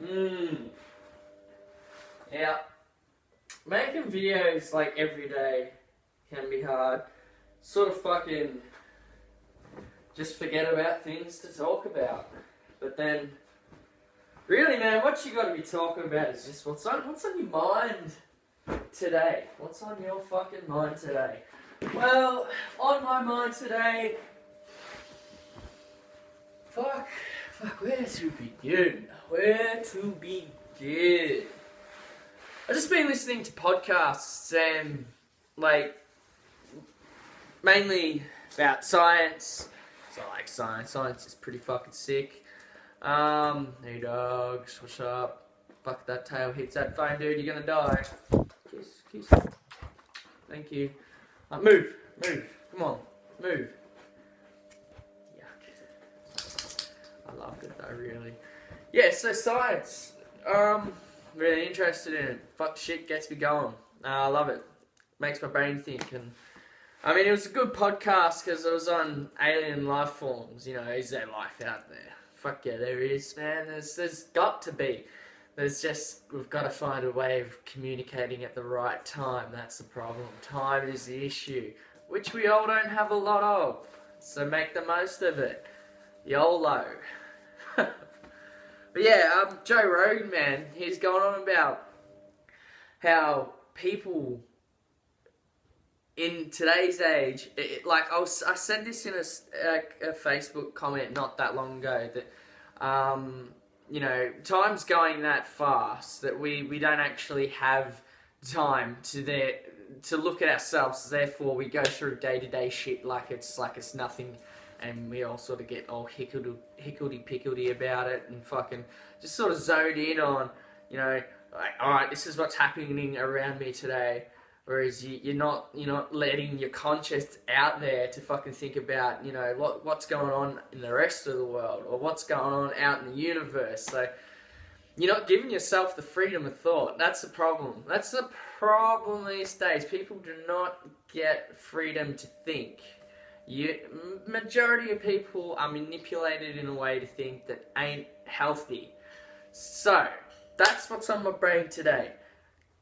Mm. Yeah. Making videos like every day can be hard. Sort of fucking just forget about things to talk about. But then, really, man, what you got to be talking about is just what's on your mind today. What's on your fucking mind today? Well, on my mind today, fuck, where to begin? I've just been listening to podcasts and, like, mainly about science. So I like science. Science is pretty fucking sick. Hey dogs, what's up? Fuck, that tail hits that phone, dude, you're gonna die. Kiss. Thank you. Move. Come on, move. Yuck. I loved it though, really. Yeah, so science. Really interested in it. Fuck shit gets me going. I love it. Makes my brain think. And I mean, it was a good podcast because it was on alien life forms. You know, is there life out there? Fuck yeah, there is, man. There's got to be. There's just, we've got to find a way of communicating at the right time. That's the problem. Time is the issue, which we all don't have a lot of. So make the most of it. YOLO. But yeah, Joe Rogan, man, he's going on about how people in today's age, I said this in a Facebook comment not that long ago, that, you know, time's going that fast that we don't actually have time to look at ourselves, therefore we go through day-to-day shit like it's nothing. And we all sort of get all hickledy-pickledy about it and fucking just sort of zoned in on, you know, like, alright, this is what's happening around me today. Whereas you're not letting your conscience out there to fucking think about, you know, what's going on in the rest of the world or what's going on out in the universe. So you're not giving yourself the freedom of thought. That's the problem. That's the problem these days. People do not get freedom to think. Majority of people are manipulated in a way to think that ain't healthy. So, that's what's on my brain today.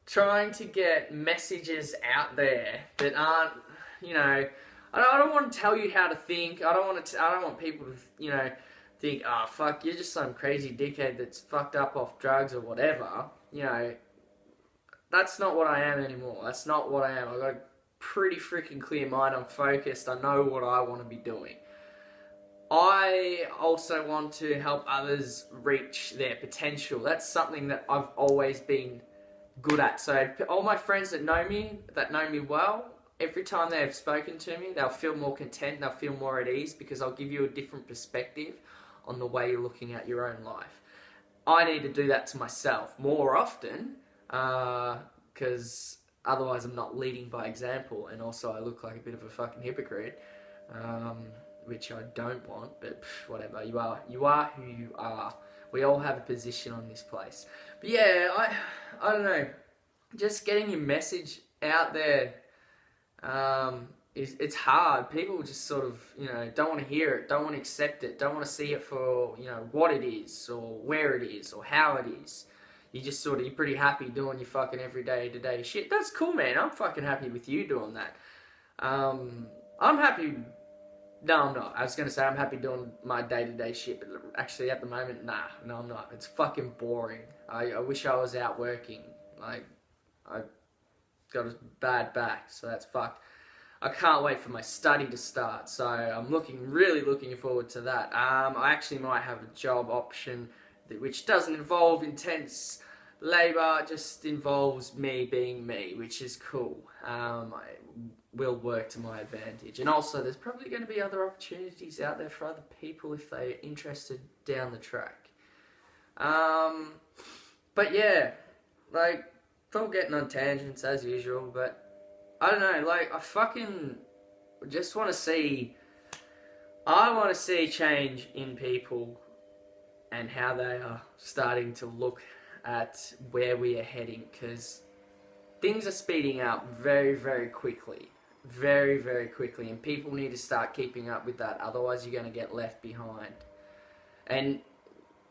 Trying to get messages out there that aren't, you know, I don't want to tell you how to think. I don't want people to, you know, think, oh, fuck, you're just some crazy dickhead that's fucked up off drugs or whatever. You know, that's not what I am anymore. That's not what I am. I've got a pretty freaking clear mind. I'm focused. I know what I want to be doing. I also want to help others reach their potential. That's something that I've always been good at. So all my friends that know me well, every time they've spoken to me, they'll feel more content, they'll feel more at ease because I'll give you a different perspective on the way you're looking at your own life. I need to do that to myself more often because otherwise I'm not leading by example, and also I look like a bit of a fucking hypocrite, which I don't want, but whatever. You are who you are. We all have a position on this place. But yeah, I don't know. Just getting your message out there, it's hard. People just sort of, you know, don't want to hear it, don't want to accept it, don't want to see it for, you know, what it is, or where it is, or how it is. You're pretty happy doing your fucking everyday to-day shit. That's cool, man. I'm fucking happy with you doing that. I'm happy. No, I'm not. I was going to say I'm happy doing my day-to-day shit, but actually at the moment, no, I'm not. It's fucking boring. I wish I was out working. Like, I got a bad back, so that's fucked. I can't wait for my study to start, so I'm really looking forward to that. I actually might have a job option which doesn't involve intense labour, just involves me being me, which is cool. Will work to my advantage. And also, there's probably going to be other opportunities out there for other people if they're interested down the track. But yeah, like, still getting on tangents as usual, but I don't know, like, I fucking just want to see, change in people and how they are starting to look at where we are heading, because things are speeding up very, very quickly. Very, very quickly, and people need to start keeping up with that, otherwise you're going to get left behind. And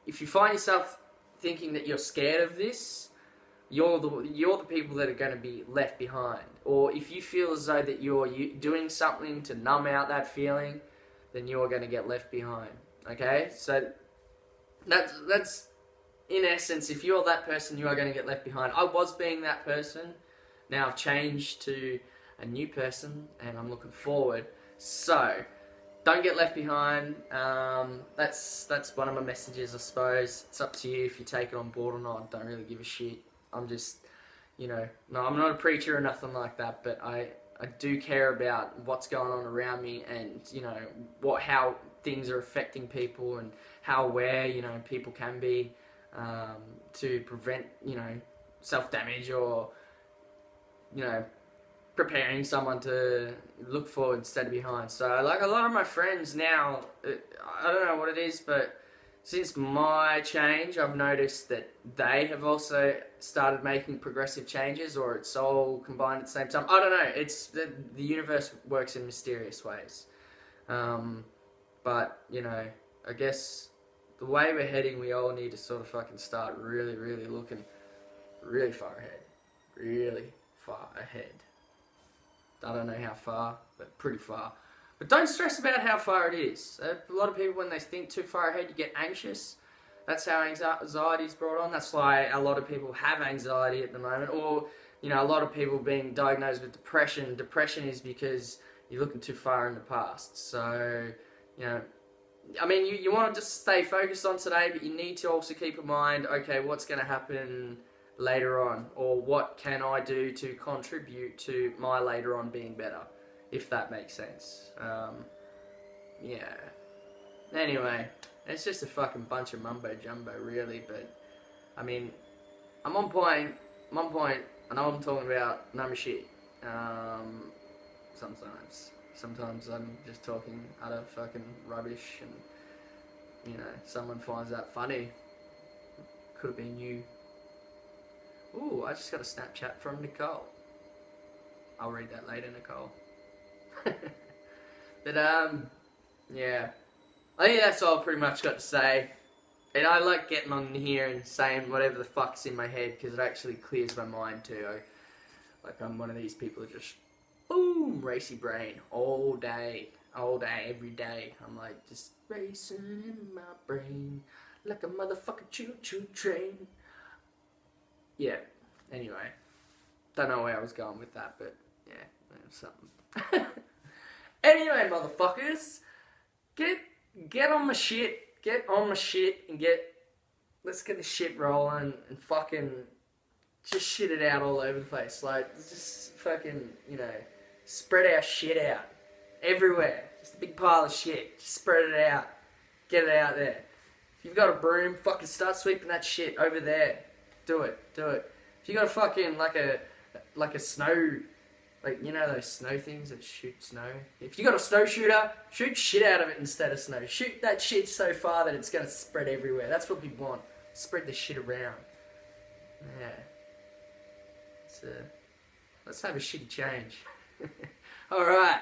if you find yourself thinking that you're scared of this, you're the people that are going to be left behind. Or if you feel as though that you're doing something to numb out that feeling, then you're going to get left behind. Okay, so that's in essence, if you're that person, you are going to get left behind. I was being that person. Now I've changed to a new person, and I'm looking forward. So don't get left behind. That's one of my messages, I suppose. It's up to you if you take it on board or not. I don't really give a shit. I'm just, no, I'm not a preacher or nothing like that, but I do care about what's going on around me, and how things are affecting people, and how aware people can be to prevent self-damage, or preparing someone to look forward instead of behind. So like a lot of my friends now, I don't know what it is, but since my change, I've noticed that they have also started making progressive changes, or it's all combined at the same time. I don't know. It's the universe works in mysterious ways. But I guess the way we're heading, we all need to sort of fucking start really, really looking really far ahead. Really far ahead. I don't know how far, but pretty far. But don't stress about how far it is. A lot of people, when they think too far ahead, you get anxious. That's how anxiety is brought on. That's why a lot of people have anxiety at the moment. Or, a lot of people being diagnosed with depression. Depression is because you're looking too far in the past. So, I mean, you want to just stay focused on today, but you need to also keep in mind, okay, what's going to happen later on? Or what can I do to contribute to my later on being better? If that makes sense. Yeah. Anyway, it's just a fucking bunch of mumbo jumbo, really. But I mean, I'm on point. I know what I'm talking about. Number shit. Sometimes I'm just talking utter fucking rubbish, and someone finds that funny. Could have been you. Ooh, I just got a Snapchat from Nicole. I'll read that later, Nicole. But yeah, I think that's all I pretty much got to say. And I like getting on here and saying whatever the fuck's in my head, because it actually clears my mind too. I'm one of these people that just boom, racy brain all day, every day. I'm like just racing in my brain like a motherfucking choo-choo train. Yeah. Anyway, don't know where I was going with that, but yeah, something. Anyway, motherfuckers, get on my shit, and let's get the shit rolling and fucking just shit it out all over the place. Like, just fucking, spread our shit out everywhere. Just a big pile of shit. Just spread it out. Get it out there. If you've got a broom, fucking start sweeping that shit over there. Do it. If you got a fucking like a snow, those snow things that shoot snow. If you got a snow shooter, shoot shit out of it instead of snow. Shoot that shit so far that it's gonna spread everywhere. That's what we want. Spread the shit around. Yeah. Let's have a shitty change. All right.